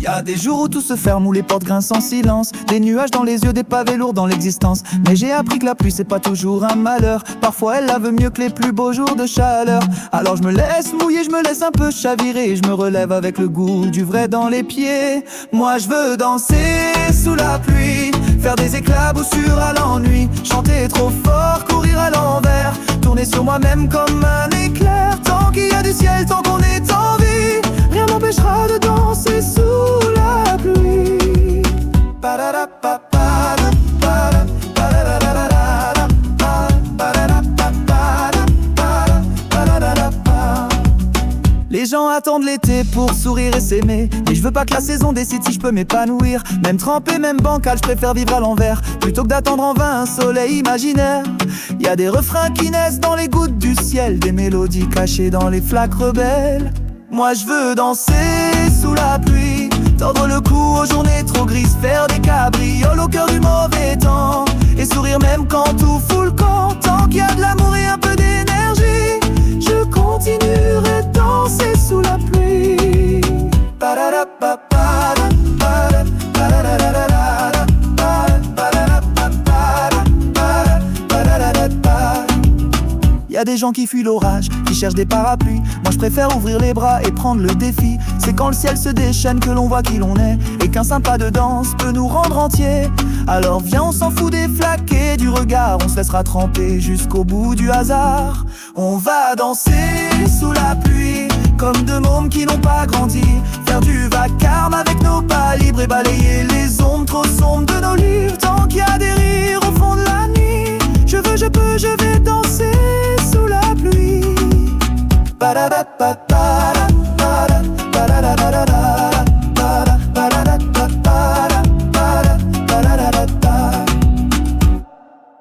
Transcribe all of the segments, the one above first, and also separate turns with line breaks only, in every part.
Y'a des jours où tout se ferme, où les portes grincent en silence, des nuages dans les yeux, des pavés lourds dans l'existence. Mais j'ai appris que la pluie c'est pas toujours un malheur, parfois elle la veut mieux que les plus beaux jours de chaleur. Alors je me laisse mouiller, je me laisse un peu chavirer, je me relève avec le goût du vrai dans les pieds. Moi je veux danser sous la pluie, faire des éclaboussures à l'ennui, chanter trop fort, courir à l'envers, tourner sur moi-même comme un éclair. Tant qu'il y a du ciel, tant qu'on est en vie, rien m'empêchera de danser sous la pluie. Les gens attendent l'été pour sourire et s'aimer, mais je veux pas que la saison décide si je peux m'épanouir. Même trempé, même bancal, je préfère vivre à l'envers, plutôt que d'attendre en vain un soleil imaginaire. Y a des refrains qui naissent dans les gouttes du ciel, des mélodies cachées dans les flaques rebelles. Moi je veux danser sous la pluie, tordre le cou aux journées trop grises, faire des cabrioles au cœur du mauvais temps, et sourire même quand tout fout le camp. Tant qu'il y a de l'amour et un peu d'énergie, je continuerai de danser sous la pluie. Y'a des gens qui fuient l'orage, qui cherchent des parapluies. Moi je préfère ouvrir les bras et prendre le défi. C'est quand le ciel se déchaîne que l'on voit qui l'on est, et qu'un simple pas de danse peut nous rendre entiers. Alors viens, on s'en fout des flaques et du regard, on se laissera tremper jusqu'au bout du hasard. On va danser sous la pluie, comme deux mômes qui n'ont pas grandi, faire du vacarme avec nos pas libres et balayer les ombres trop sombres de nos livres. Tant qu'il y a des rires au fond de la nuit, je veux, je peux, je vais danser sous la pluie.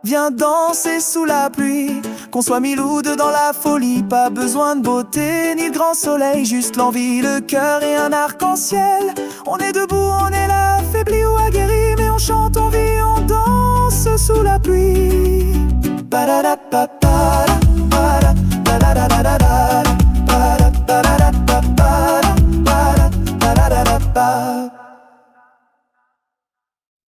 Viens danser sous la pluie, qu'on soit mille ou deux dans la folie. Pas besoin de beauté ni de grand soleil, juste l'envie, le cœur et un arc-en-ciel. On est debout, on est là, affaibli ou aguerri, mais on chante, on vit, on danse sous la pluie.